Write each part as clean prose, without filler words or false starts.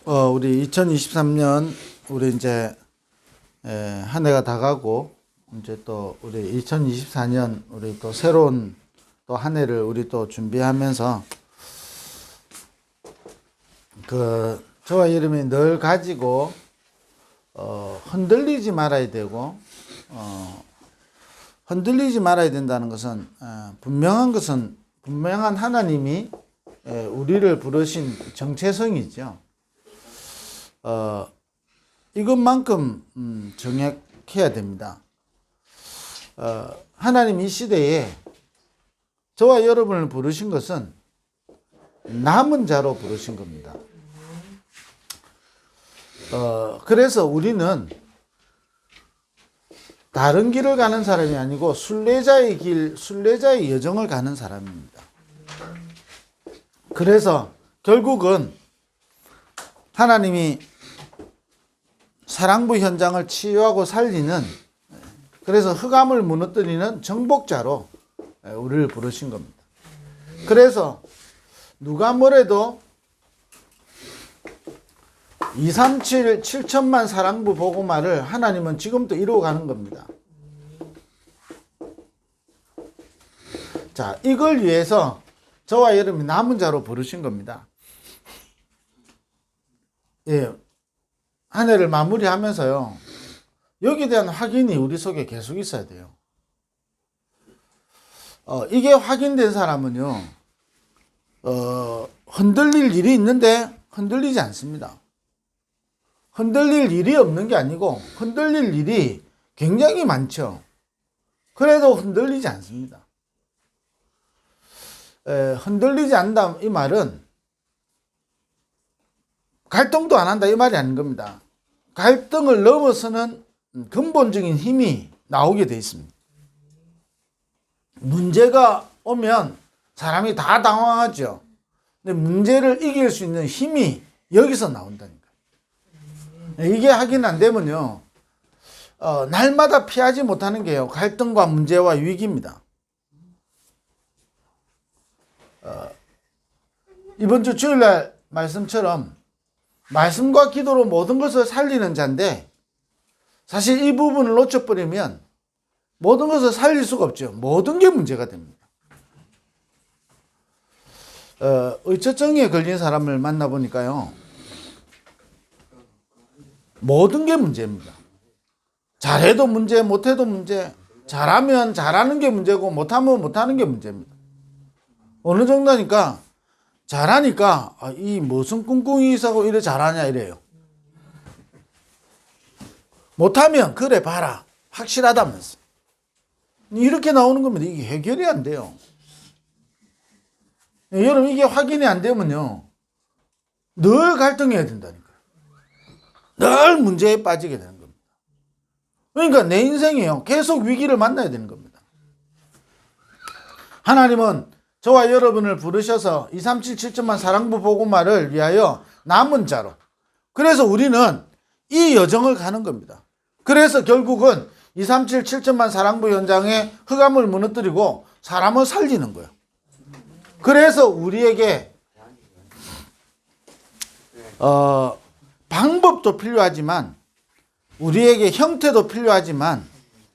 우리 2023년 우리 이제 한 해가 다 가고 이제 또 우리 2024년 우리 또 새로운 또 한 해를 우리 또 준비하면서 저와 여러분이 늘 가지고 흔들리지 말아야 되고 흔들리지 말아야 된다는 것은 분명한 하나님이 우리를 부르신 정체성이죠. 이것만큼 정확해야 됩니다. 하나님 이 시대에 저와 여러분을 부르신 것은 남은 자로 부르신 겁니다. 그래서 우리는 다른 길을 가는 사람이 아니고 순례자의 길, 순례자의 여정을 가는 사람입니다. 그래서 결국은 하나님이 사랑부 현장을 치유하고 살리는, 그래서 흑암을 무너뜨리는 정복자로 우리를 부르신 겁니다. 그래서 누가 뭐래도 237 7천만 사랑부 복음화를 하나님은 지금도 이루어가는 겁니다. 자, 이걸 위해서 저와 여러분이 남은 자로 부르신 겁니다. 예, 한 해를 마무리하면서요, 여기에 대한 확인이 우리 속에 계속 있어야 돼요. 이게 확인된 사람은요, 흔들릴 일이 있는데 흔들리지 않습니다. 흔들릴 일이 없는 게 아니고 흔들릴 일이 굉장히 많죠. 그래도 흔들리지 않습니다. 흔들리지 않는다 이 말은 갈등도 안 한다 이 말이 아닌 겁니다. 갈등을 넘어서는 근본적인 힘이 나오게 돼 있습니다. 문제가 오면 사람이 다 당황하죠. 근데 문제를 이길 수 있는 힘이 여기서 나온다니까. 이게 확인 안 되면요, 날마다 피하지 못하는 게요, 갈등과 문제와 위기입니다. 이번 주 주일날 말씀처럼 말씀과 기도로 모든 것을 살리는 자인데, 사실 이 부분을 놓쳐버리면 모든 것을 살릴 수가 없죠. 모든 게 문제가 됩니다. 의처증에 걸린 사람을 만나보니까요, 모든 게 문제입니다. 잘해도 문제, 못해도 문제, 잘하면 잘하는 게 문제고 못하면 못하는 게 문제입니다. 어느 정도니까 잘하니까 이 무슨 꿍꿍이 있어고 이래 잘하냐 이래요. 못하면 그래 봐라 확실하다면서 이렇게 나오는 겁니다. 이게 해결이 안 돼요. 여러분, 이게 확인이 안 되면요, 늘 갈등해야 된다니까요. 늘 문제에 빠지게 되는 겁니다. 그러니까 내 인생이요, 계속 위기를 만나야 되는 겁니다. 하나님은 저와 여러분을 부르셔서 237 7천만 사랑부 복음화를 위하여 남은 자로, 그래서 우리는 이 여정을 가는 겁니다. 그래서 결국은 237 7천만 사랑부 현장에 흑암을 무너뜨리고 사람을 살리는 거예요. 그래서 우리에게 방법도 필요하지만 우리에게 형태도 필요하지만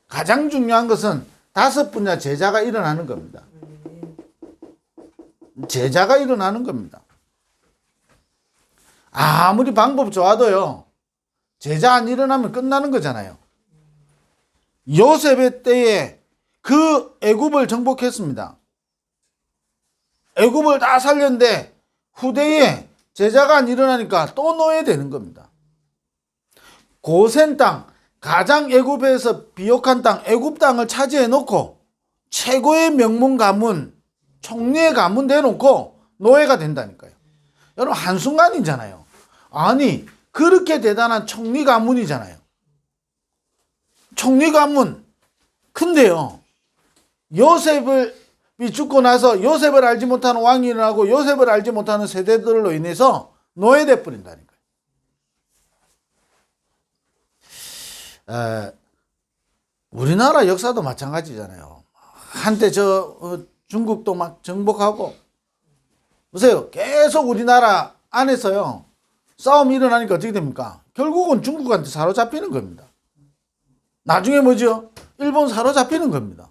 가장 중요한 것은 5 제자가 일어나는 겁니다. 제자가 일어나는 겁니다. 아무리 방법 좋아도요, 제자 안 일어나면 끝나는 거잖아요. 요셉의 때에 그 애굽을 정복했습니다. 애굽을 다 살렸는데 후대에 제자가 안 일어나니까 또 노예되는 겁니다. 고센 땅, 가장 애굽에서 비옥한 땅, 애굽 땅을 차지해 놓고 최고의 명문 가문, 총리의 가문 대놓고 노예가 된다니까요. 여러분, 한순간이잖아요. 아니, 그렇게 대단한 총리 가문이잖아요. 총리 가문. 근데요, 요셉이 죽고 나서 요셉을 알지 못하는 왕이 일어나고 요셉을 알지 못하는 세대들로 인해서 노예돼 버린다니까요. 우리나라 역사도 마찬가지잖아요. 한때 중국도 막 정복하고 보세요. 계속 우리나라 안에서요. 싸움이 일어나니까 어떻게 됩니까? 결국은 중국한테 사로잡히는 겁니다. 나중에 뭐죠? 일본 사로잡히는 겁니다.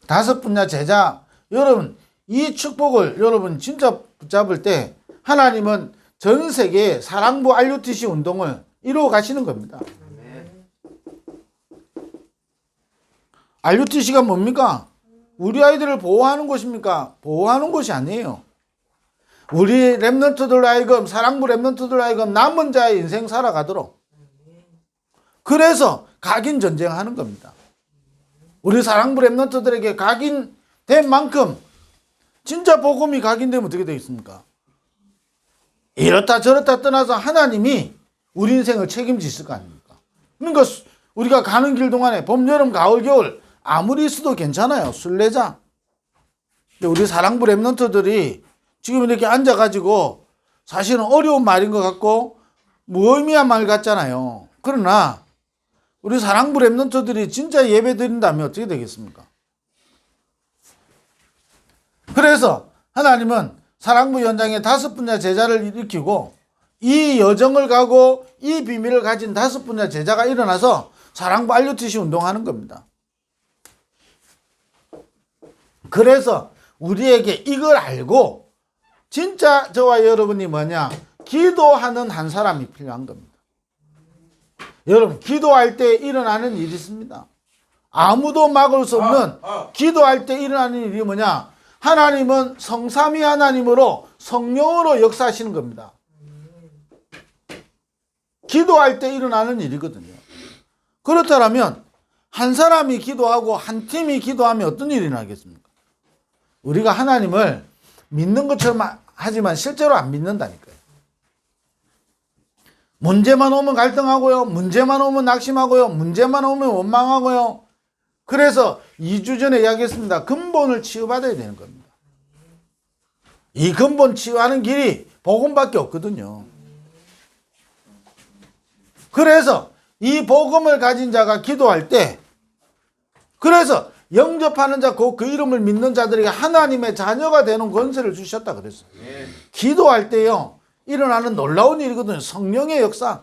5분야 제자, 여러분 이 축복을 여러분 진짜 붙잡을 때 하나님은 전 세계에 사랑부 RUTC 운동을 이루어 가시는 겁니다. RUTC가 뭡니까? 우리 아이들을 보호하는 곳입니까? 보호하는 곳이 아니에요. 우리 랩런트들 하여금, 사랑부 랩런트들 하여금 남은 자의 인생 살아가도록. 그래서 각인 전쟁하는 겁니다. 우리 사랑부 랩런트들에게 각인된 만큼 진짜 복음이 각인되면 어떻게 되겠습니까? 이렇다 저렇다 떠나서 하나님이 우리 인생을 책임지실 거 아닙니까? 그러니까 우리가 가는 길 동안에 봄, 여름, 가을, 겨울 아무리 있어도 괜찮아요. 순례자. 근데 우리 사랑부 랩런트들이 지금 이렇게 앉아가지고 사실은 어려운 말인 것 같고 무의미한 말 같잖아요. 그러나 우리 사랑부 랩런트들이 진짜 예배 드린다면 어떻게 되겠습니까? 그래서 하나님은 사랑부 현장에 5분야 제자를 일으키고 이 여정을 가고 이 비밀을 가진 5분야 제자가 일어나서 사랑부 RUTC 운동하는 겁니다. 그래서 우리에게 이걸 알고 진짜 저와 여러분이 뭐냐? 기도하는 한 사람이 필요한 겁니다. 여러분 기도할 때 일어나는 일이 있습니다. 아무도 막을 수 없는 기도할 때 일어나는 일이 뭐냐? 하나님은 성삼위 하나님으로 성령으로 역사하시는 겁니다. 기도할 때 일어나는 일이거든요. 그렇다면 한 사람이 기도하고 한 팀이 기도하면 어떤 일이 나겠습니까? 우리가 하나님을 믿는 것처럼 하지만 실제로 안 믿는다니까요. 문제만 오면 갈등하고요. 문제만 오면 낙심하고요. 문제만 오면 원망하고요. 그래서 2주 전에 이야기했습니다. 근본을 치유받아야 되는 겁니다. 이 근본 치유하는 길이 복음밖에 없거든요. 그래서 이 복음을 가진 자가 기도할 때, 그래서 영접하는 자, 그 이름을 믿는 자들에게 하나님의 자녀가 되는 권세를 주셨다 그랬어요. 기도할 때요 일어나는 놀라운 일이거든요. 성령의 역사.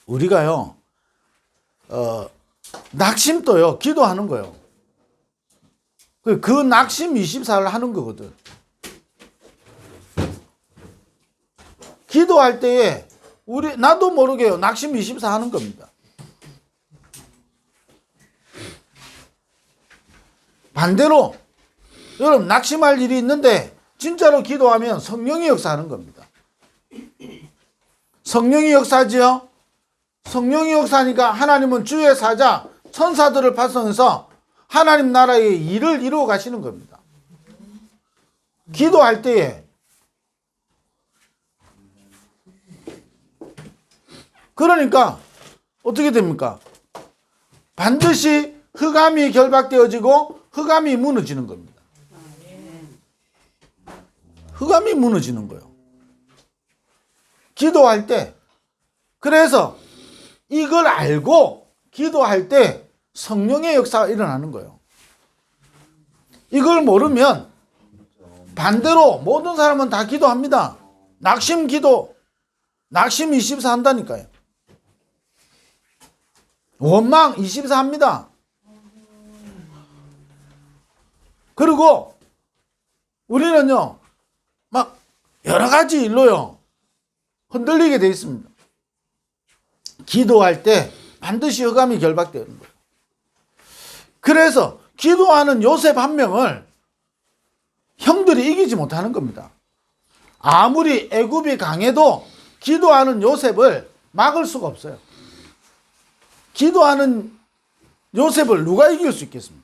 우리가요 낙심도요 기도하는 거예요. 그 낙심 24를 하는 거거든. 기도할 때에 나도 모르게요 낙심 24 하는 겁니다. 반대로 여러분 낙심할 일이 있는데 진짜로 기도하면 성령이 역사하는 겁니다. 성령이 역사하지요. 성령이 역사하니까 하나님은 주의 사자 천사들을 파송해서 하나님 나라의 일을 이루어 가시는 겁니다. 기도할 때에. 그러니까 어떻게 됩니까? 반드시 흑암이 결박되어지고 흑암이 무너지는 겁니다. 흑암이 무너지는 거예요. 기도할 때. 그래서 이걸 알고 기도할 때 성령의 역사가 일어나는 거예요. 이걸 모르면 반대로 모든 사람은 다 기도합니다. 낙심 기도, 낙심 24 한다니까요. 원망 24 합니다. 그리고 우리는요 막 여러 가지 일로요 흔들리게 돼 있습니다. 기도할 때 반드시 흑암이 결박되는 거예요. 그래서 기도하는 요셉 한 명을 형들이 이기지 못하는 겁니다. 아무리 애굽이 강해도 기도하는 요셉을 막을 수가 없어요. 기도하는 요셉을 누가 이길 수 있겠습니까?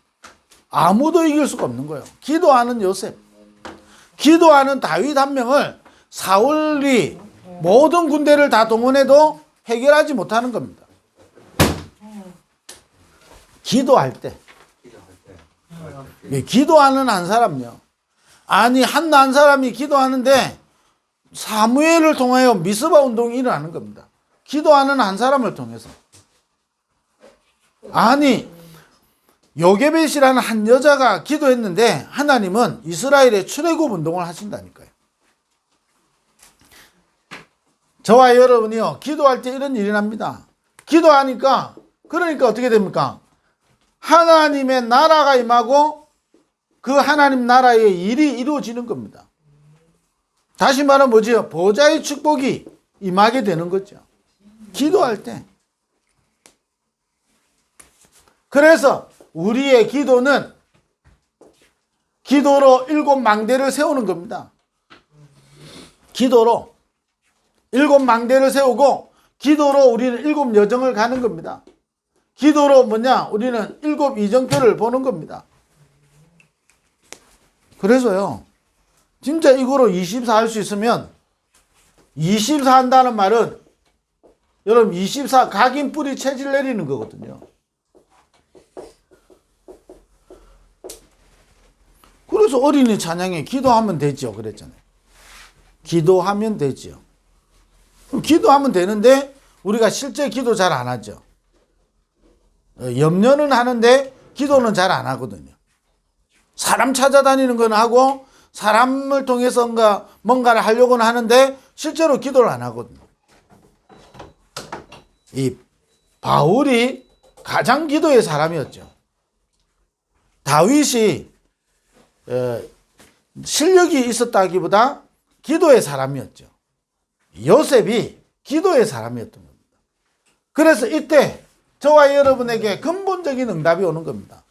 아무도 이길 수가 없는 거예요. 기도하는 요셉. 기도하는 다윗 한 명을 사울이 모든 군대를 다 동원해도 해결하지 못하는 겁니다. 기도할 때. 기도하는 한 사람요. 아니 한 사람이 기도하는데 사무엘을 통하여 미스바 운동이 일어나는 겁니다. 기도하는 한 사람을 통해서. 아니 요게벳이라는 한 여자가 기도했는데 하나님은 이스라엘의 출애굽 운동을 하신다니까요. 저와 여러분이요, 기도할 때 이런 일이 납니다. 기도하니까, 그러니까 어떻게 됩니까? 하나님의 나라가 임하고 그 하나님 나라의 일이 이루어지는 겁니다. 다시 말하면 뭐지요? 보좌의 축복이 임하게 되는 거죠. 기도할 때. 그래서 우리의 기도는 기도로 7망대를 세우는 겁니다. 기도로 7망대를 세우고 기도로 우리는 7여정을 가는 겁니다. 기도로 뭐냐? 우리는 7 이정표를 보는 겁니다. 그래서요, 진짜 이거로 24 할 수 있으면 24 한다는 말은 여러분 24 각인 뿌리 체질 내리는 거거든요. 그래서 어린이 찬양에 기도하면 되죠. 그랬잖아요. 기도하면 되죠. 기도하면 되는데 우리가 실제 기도 잘 안 하죠. 염려는 하는데 기도는 잘 안 하거든요. 사람 찾아다니는 건 하고 사람을 통해서 뭔가를 하려고는 하는데 실제로 기도를 안 하거든요. 이 바울이 가장 기도의 사람이었죠. 다윗이 실력이 있었다기보다 기도의 사람이었죠. 요셉이 기도의 사람이었던 겁니다. 그래서 이때 저와 여러분에게 근본적인 응답이 오는 겁니다.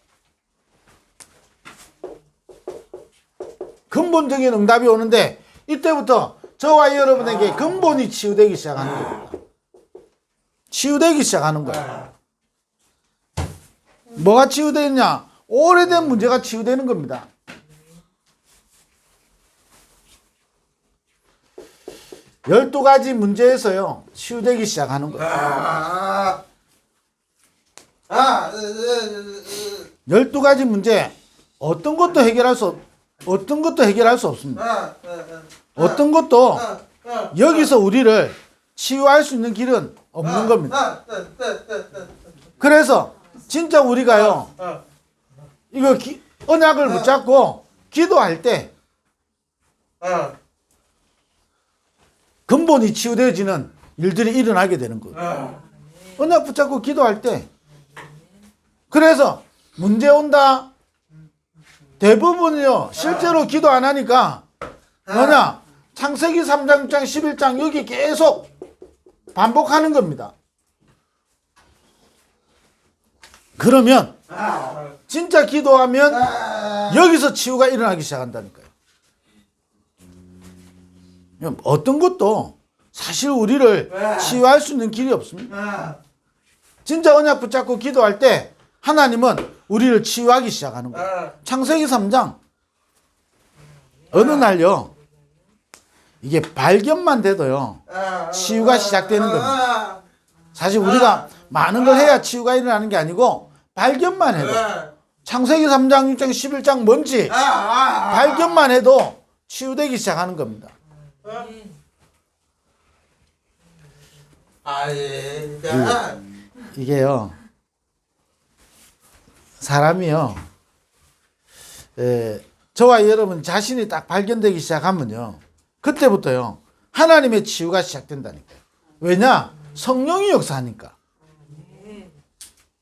근본적인 응답이 오는데 이때부터 저와 여러분에게 근본이 치유되기 시작하는 겁니다. 치유되기 시작하는 거예요. 뭐가 치유되느냐? 오래된 문제가 치유되는 겁니다. 열두 가지 문제에서요, 치유되기 시작하는 거예요. 12가지 문제, 어떤 것도 해결할 수 없습니다. 어떤 것도 여기서 우리를 치유할 수 있는 길은 없는 겁니다. 그래서 진짜 우리가요, 이거 언약을 붙잡고 기도할 때 근본이 치유되어지는 일들이 일어나게 되는 거예요. 언약 붙잡고 기도할 때. 그래서 문제 온다. 대부분이요, 실제로 기도 안 하니까 뭐냐? 창세기 3장, 11장 여기 계속 반복하는 겁니다. 그러면 진짜 기도하면 여기서 치유가 일어나기 시작한다니까요. 어떤 것도 사실 우리를 치유할 수 있는 길이 없습니다. 진짜 언약 붙잡고 기도할 때 하나님은 우리를 치유하기 시작하는 거예요. 창세기 3장 어느 날요, 이게 발견만 돼도요 치유가 시작되는 겁니다. 사실 우리가 많은 걸 해야 치유가 일어나는 게 아니고 발견만 해도, 창세기 3장, 6장, 11장 뭔지 발견만 해도 치유되기 시작하는 겁니다. 이게요, 사람이요, 저와 여러분 자신이 딱 발견되기 시작하면요, 그때부터요 하나님의 치유가 시작된다니까요. 왜냐? 성령이 역사하니까.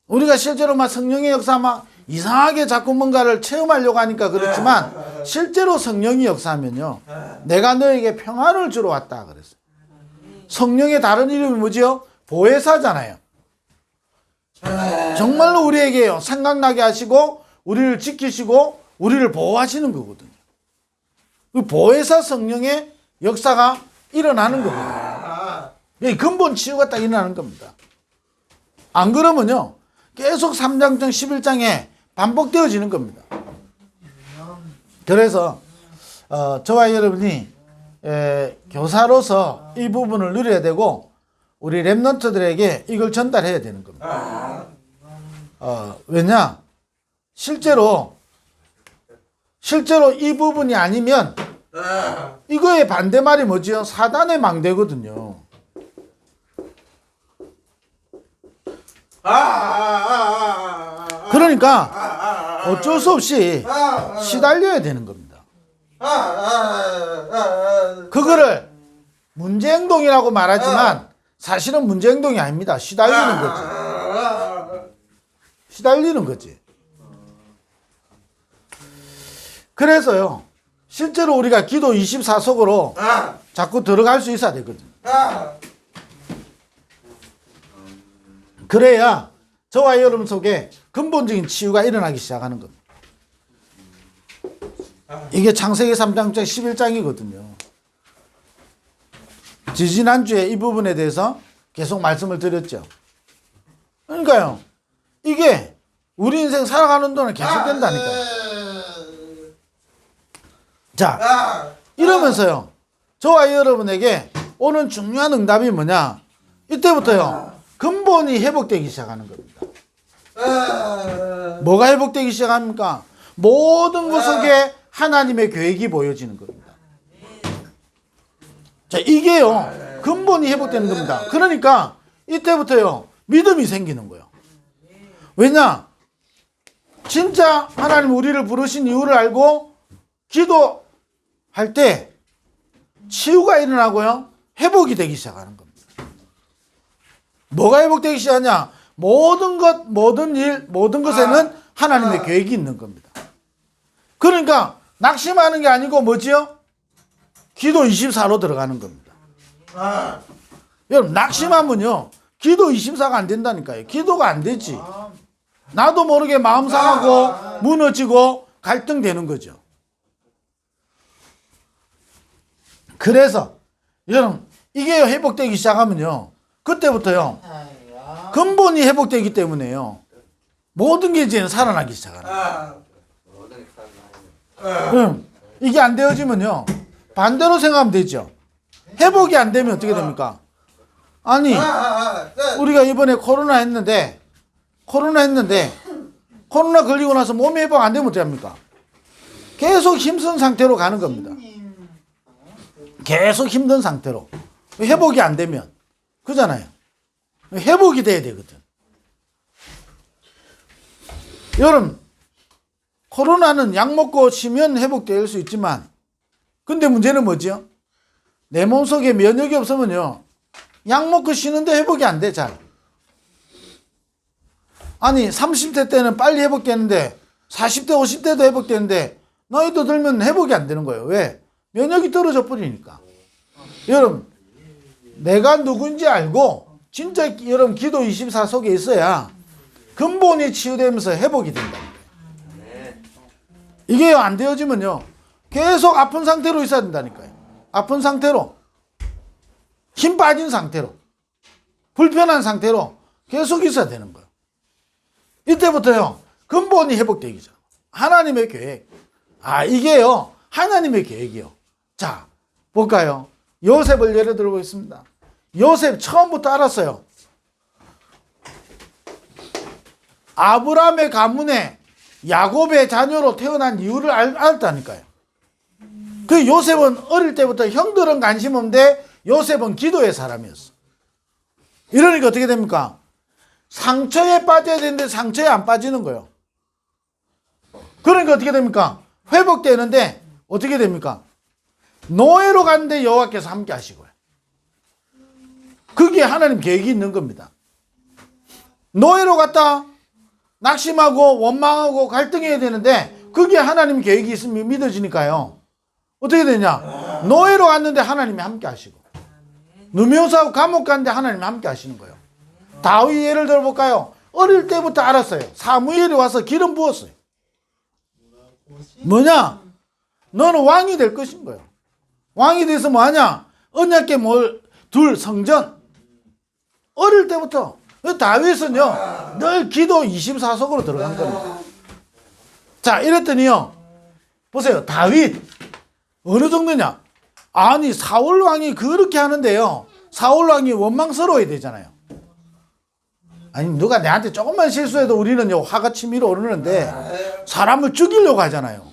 우리가 실제로 막 성령의 역사 막 이상하게 자꾸 뭔가를 체험하려고 하니까 그렇지만 실제로 성령이 역사하면요, 내가 너에게 평안을 주러 왔다 그랬어요. 성령의 다른 이름이 뭐지요? 보혜사잖아요. 정말로 우리에게요 생각나게 하시고 우리를 지키시고 우리를 보호하시는 거거든요. 그 보혜사 성령의 역사가 일어나는 거거든요. 근본 치유가 딱 일어나는 겁니다. 안 그러면요 계속 3장, 11장에 반복되어지는 겁니다. 그래서 저와 여러분이 교사로서 이 부분을 누려야 되고 우리 랩런트들에게 이걸 전달해야 되는 겁니다. 왜냐? 실제로 이 부분이 아니면 이거의 반대말이 뭐지요? 사단의 망대거든요. 그러니까 어쩔 수 없이 시달려야 되는 겁니다. 그거를 문제행동이라고 말하지만 사실은 문제행동이 아닙니다. 시달리는 거지. 시달리는 거지. 그래서요, 실제로 우리가 기도 24속으로 자꾸 들어갈 수 있어야 되거든. 그래야 저와 여러분 속에 근본적인 치유가 일어나기 시작하는 겁니다. 이게 창세기 3장 11장이거든요. 지지난주에 이 부분에 대해서 계속 말씀을 드렸죠. 그러니까요, 이게 우리 인생 살아가는 동안 계속된다니까요. 자, 이러면서요, 저와 여러분에게 오는 중요한 응답이 뭐냐? 이때부터요, 근본이 회복되기 시작하는 겁니다. 뭐가 회복되기 시작합니까? 모든 것 속에 하나님의 계획이 보여지는 겁니다. 자, 이게요, 근본이 회복되는 겁니다. 그러니까 이때부터요, 믿음이 생기는 거예요. 왜냐? 진짜 하나님 우리를 부르신 이유를 알고 기도할 때 치유가 일어나고요, 회복이 되기 시작하는 겁니다. 뭐가 회복되기 시작하냐? 모든 것, 모든 일, 모든 것에는 하나님의 계획이 있는 겁니다. 그러니까 낙심하는 게 아니고 뭐지요? 기도 24로 들어가는 겁니다. 여러분, 낙심하면요, 기도 24가 안 된다니까요. 기도가 안 되지. 나도 모르게 마음 상하고 무너지고 갈등되는 거죠. 그래서 여러분, 이게 회복되기 시작하면요, 그때부터요, 근본이 회복되기 때문에요, 모든 게 이제는 살아나기 시작합니다. 이게 안 되어지면요, 반대로 생각하면 되죠. 회복이 안 되면 어떻게 됩니까? 아니, 우리가 이번에 코로나 했는데 코로나 걸리고 나서 몸이 회복 안 되면 어떻게 합니까? 계속 힘든 상태로 가는 겁니다. 계속 힘든 상태로. 회복이 안 되면. 그잖아요. 회복이 돼야 되거든. 여러분, 코로나는 약 먹고 쉬면 회복될 수 있지만, 근데 문제는 뭐지요? 내 몸속에 면역이 없으면요, 약 먹고 쉬는데 회복이 안 돼, 잘. 아니, 30대 때는 빨리 회복되는데 40대 50대도 회복되는데 나이도 들면 회복이 안 되는 거예요. 왜? 면역이 떨어져 버리니까. 여러분, 내가 누군지 알고 진짜 여러분 기도 24 속에 있어야 근본이 치유되면서 회복이 된다. 이게 안 되어지면요, 계속 아픈 상태로 있어야 된다니까요. 아픈 상태로, 힘 빠진 상태로, 불편한 상태로 계속 있어야 되는 거예요. 이때부터요, 근본이 회복되기죠. 하나님의 계획. 이게요, 하나님의 계획이요. 자, 볼까요? 요셉을 예를 들어 보겠습니다. 요셉 처음부터 알았어요. 아브라함의 가문에 야곱의 자녀로 태어난 이유를 알았다니까요. 그 요셉은 어릴 때부터 형들은 관심 없는데 요셉은 기도의 사람이었어. 이러니까 어떻게 됩니까? 상처에 빠져야 되는데 상처에 안 빠지는 거예요. 그러니까 어떻게 됩니까? 회복되는데 어떻게 됩니까? 노예로 갔는데 여호와께서 함께 하시고요. 그게 하나님 계획이 있는 겁니다. 노예로 갔다 낙심하고 원망하고 갈등해야 되는데 그게 하나님 계획이 있으면 믿어지니까요. 어떻게 되냐? 노예로 갔는데 하나님이 함께 하시고, 누명사하고 감옥 갔는데 하나님이 함께 하시는 거예요. 다윗 예를 들어볼까요? 어릴 때부터 알았어요. 사무엘이 와서 기름 부었어요. 뭐냐? 너는 왕이 될 것인 거예요. 왕이 돼서 뭐하냐? 언약궤 둘 성전. 어릴 때부터. 다윗은요, 늘 기도 24속으로 들어간 겁니다. 자, 이랬더니요, 보세요. 다윗 어느 정도냐? 아니, 사울 왕이 그렇게 하는데요, 사울 왕이 원망스러워야 되잖아요. 아니, 누가 내한테 조금만 실수해도 우리는요, 화가 치밀어 오르는데 사람을 죽이려고 하잖아요.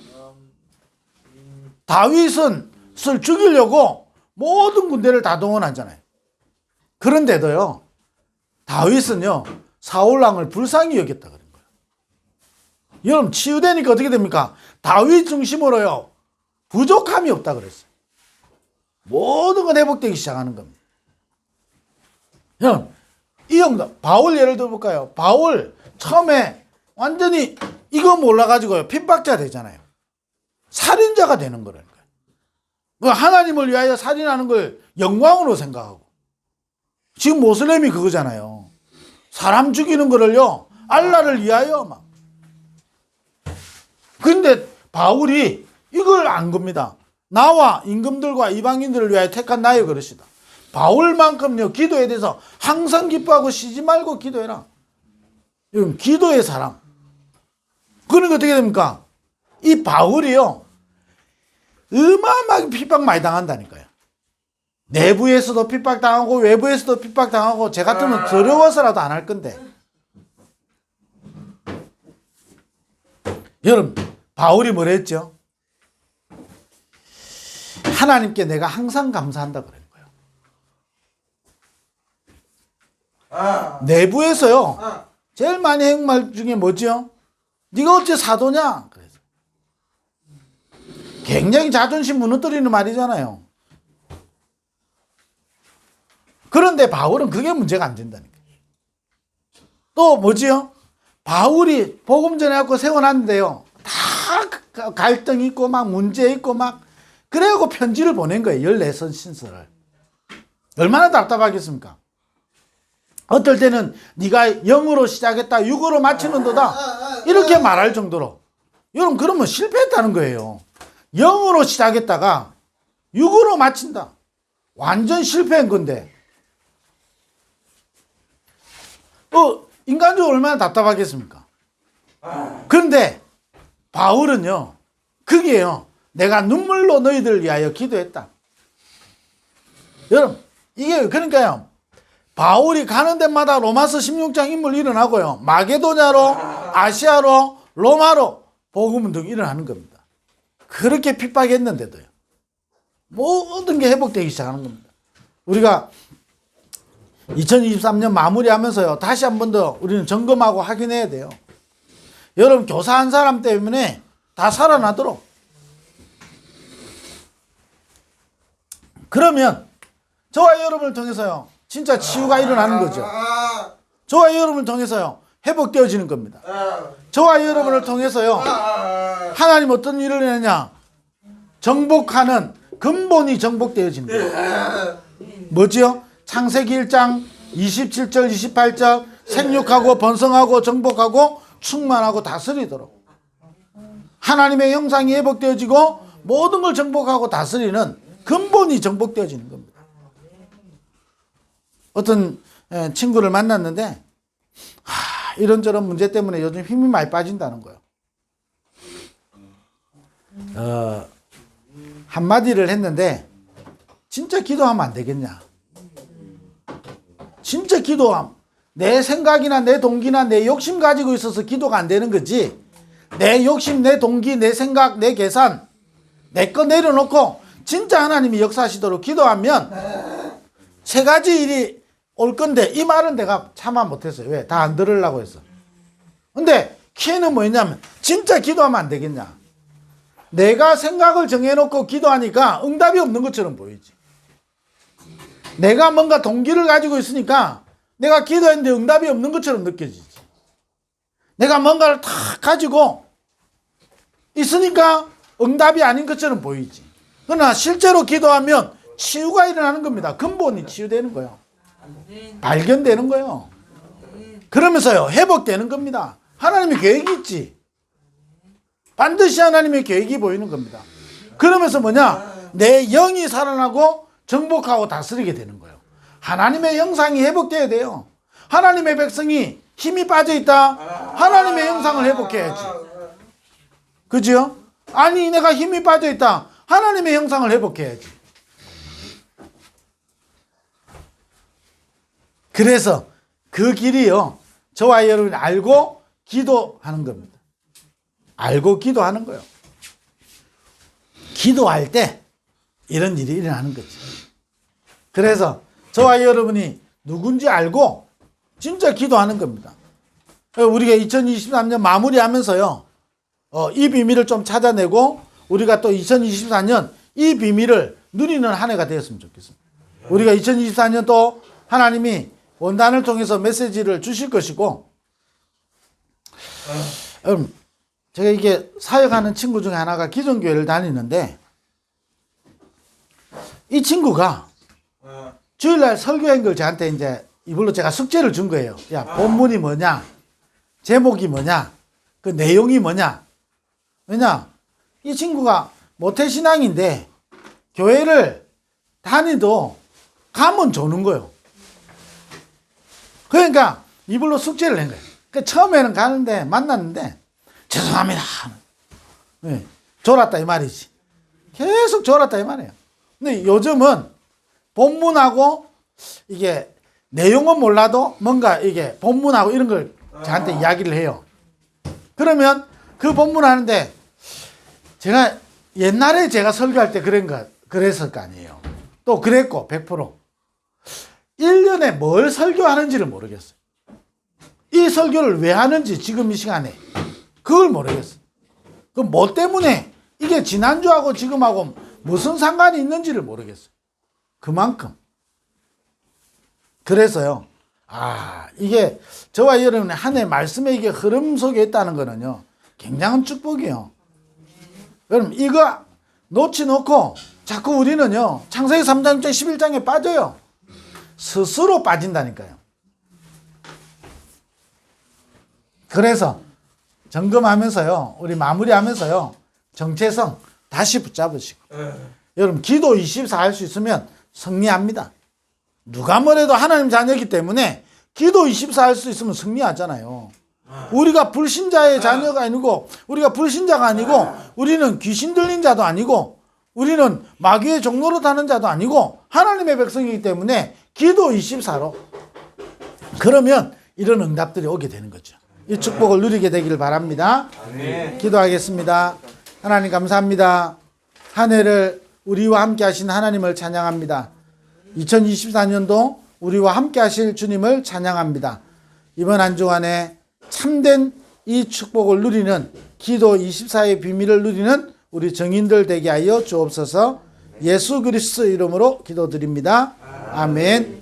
다윗은 을 죽이려고 모든 군대를 다 동원하잖아요. 그런데도요, 다윗은요, 사울 왕을 불쌍히 여겼다 그런 거예요. 여러분 치유되니까 어떻게 됩니까? 다윗 중심으로요. 부족함이 없다 그랬어요. 모든 건 회복되기 시작하는 겁니다. 여러분 이 형도 바울 예를 들어볼까요? 바울 처음에 완전히 이거 몰라가지고요. 핍박자 되잖아요. 살인자가 되는 거라니까요. 하나님을 위하여 살인하는 걸 영광으로 생각하고. 지금 모슬렘이 그거잖아요. 사람 죽이는 거를요. 알라를 위하여 막. 근데 바울이 이걸 안 겁니다. 나와 임금들과 이방인들을 위하여 택한 나의 그릇이다. 바울만큼요. 기도에 대해서 항상 기뻐하고 쉬지 말고 기도해라. 이건 기도의 사람. 그러니까 어떻게 됩니까? 이 바울이요. 어마어마하게 핍박 많이 당한다니까요. 내부에서도 핍박당하고 외부에서도 핍박당하고 제 같으면 더러워서라도 안 할 건데. 여러분 바울이 뭐라 했죠? 하나님께 내가 항상 감사한다 그런 거예요. 내부에서요. 제일 많이 해온 말 중에 뭐죠? 네가 어째 사도냐? 그래서 굉장히 자존심 무너뜨리는 말이잖아요. 그런데 바울은 그게 문제가 안 된다니까. 또 뭐지요? 바울이 복음 전해갖고 세워놨는데요. 다 갈등 있고 막 문제 있고 막 그래갖고 편지를 보낸 거예요. 14선 신서를. 얼마나 답답하겠습니까? 어떨 때는 네가 영으로 시작했다 육으로 마치는도다 이렇게 말할 정도로. 여러분 그러면 실패했다는 거예요. 영으로 시작했다가 육으로 마친다. 완전 실패한 건데. 인간적으로 얼마나 답답하겠습니까? 그런데 바울은요. 그게요. 내가 눈물로 너희들을 위하여 기도했다. 여러분 이게 그러니까요. 바울이 가는 데마다 로마서 16장 인물 일어나고요. 마게도냐로 아시아로 로마로 복음 등 일어나는 겁니다. 그렇게 핍박했는데도요. 모든 게 회복되기 시작하는 겁니다. 우리가 2023년 마무리하면서요. 다시 한 번 더 우리는 점검하고 확인해야 돼요. 여러분 교사 한 사람 때문에 다 살아나도록. 그러면 저와 여러분을 통해서요. 진짜 치유가 일어나는 거죠. 저와 여러분을 통해서요. 회복되어지는 겁니다. 저와 여러분을 통해서요. 하나님 어떤 일을 해내냐. 정복하는 근본이 정복되어지는 거예요. 뭐지요? 창세기 1장 27절 28절 생육하고 번성하고 정복하고 충만하고 다스리도록. 하나님의 형상이 회복되어지고 모든 걸 정복하고 다스리는 근본이 정복되어지는 겁니다. 어떤 친구를 만났는데 이런저런 문제 때문에 요즘 힘이 많이 빠진다는 거예요. 한마디를 했는데 진짜 기도하면 안 되겠냐. 진짜 기도함. 내 생각이나 내 동기나 내 욕심 가지고 있어서 기도가 안 되는 거지. 내 욕심, 내 동기, 내 생각, 내 계산 내 거 내려놓고 진짜 하나님이 역사하시도록 기도하면 세 가지 일이 올 건데 이 말은 내가 참아 못했어요. 왜? 다 안 들으려고 했어. 근데 키는 뭐였냐면 진짜 기도하면 안 되겠냐. 내가 생각을 정해놓고 기도하니까 응답이 없는 것처럼 보이지. 내가 뭔가 동기를 가지고 있으니까 내가 기도했는데 응답이 없는 것처럼 느껴지지. 내가 뭔가를 다 가지고 있으니까 응답이 아닌 것처럼 보이지. 그러나 실제로 기도하면 치유가 일어나는 겁니다. 근본이 치유되는 거예요. 발견되는 거예요. 그러면서요 회복되는 겁니다. 하나님의 계획이 있지. 반드시 하나님의 계획이 보이는 겁니다. 그러면서 뭐냐? 내 영이 살아나고 정복하고 다스리게 되는 거예요. 하나님의 형상이 회복돼야 돼요. 하나님의 백성이 힘이 빠져있다. 하나님의 형상을 회복해야지. 그죠? 아니 내가 힘이 빠져있다. 하나님의 형상을 회복해야지. 그래서 그 길이요. 저와 여러분이 알고 기도하는 겁니다. 알고 기도하는 거예요. 기도할 때 이런 일이 일어나는 거죠. 그래서 저와 여러분이 누군지 알고 진짜 기도하는 겁니다. 우리가 2023년 마무리하면서요. 이 비밀을 좀 찾아내고 우리가 또 2024년 이 비밀을 누리는 한 해가 되었으면 좋겠습니다. 우리가 2024년 또 하나님이 원단을 통해서 메시지를 주실 것이고, 여러분, 제가 이게 사역하는 친구 중에 하나가 기존교회를 다니는데, 이 친구가 주일날 설교한 걸 저한테 이제 이걸로 제가 숙제를 준 거예요. 야, 본문이 뭐냐, 제목이 뭐냐, 그 내용이 뭐냐. 왜냐, 이 친구가 모태신앙인데 교회를 다니도 가면 조는 거예요. 그러니까 이불로 숙제를 낸 거예요. 그 처음에는 가는데 만났는데 죄송합니다. 네, 졸았다 이 말이지. 계속 졸았다 이 말이에요. 근데 요즘은 본문하고 이게 내용은 몰라도 뭔가 이게 본문하고 이런 걸 저한테 이야기를 해요. 그러면 그 본문 하는데 제가 옛날에 제가 설교할 때 그랬을 거 아니에요. 또 그랬고 100% 1년에 뭘 설교하는지를 모르겠어요. 이 설교를 왜 하는지 지금 이 시간에 그걸 모르겠어요. 그럼 뭐 때문에 이게 지난주하고 지금하고 무슨 상관이 있는지를 모르겠어요. 그만큼. 그래서요. 이게 저와 여러분의 한 해 말씀의 이게 흐름 속에 있다는 거는요. 굉장한 축복이에요. 여러분 이거 놓치 놓고 자꾸 우리는요. 창세기 3장 11장에 빠져요. 스스로 빠진다니까요. 그래서 점검하면서요. 우리 마무리하면서요. 정체성 다시 붙잡으시고. 여러분 기도 24 할 수 있으면 승리합니다. 누가 뭐래도 하나님 자녀이기 때문에 기도 24 할 수 있으면 승리하잖아요. 우리가 불신자의 자녀가 아니고 우리가 불신자가 아니고 우리는 귀신 들린 자도 아니고 우리는 마귀의 종로로 타는 자도 아니고 하나님의 백성이기 때문에 기도 24로 그러면 이런 응답들이 오게 되는 거죠. 이 축복을 누리게 되기를 바랍니다. 아멘. 기도하겠습니다. 하나님 감사합니다. 한 해를 우리와 함께 하신 하나님을 찬양합니다. 2024년도 우리와 함께 하실 주님을 찬양합니다. 이번 한 주간에 참된 이 축복을 누리는 기도 24의 비밀을 누리는 우리 정인들 되게 하여 주옵소서. 예수 그리스도 이름으로 기도드립니다. 아멘.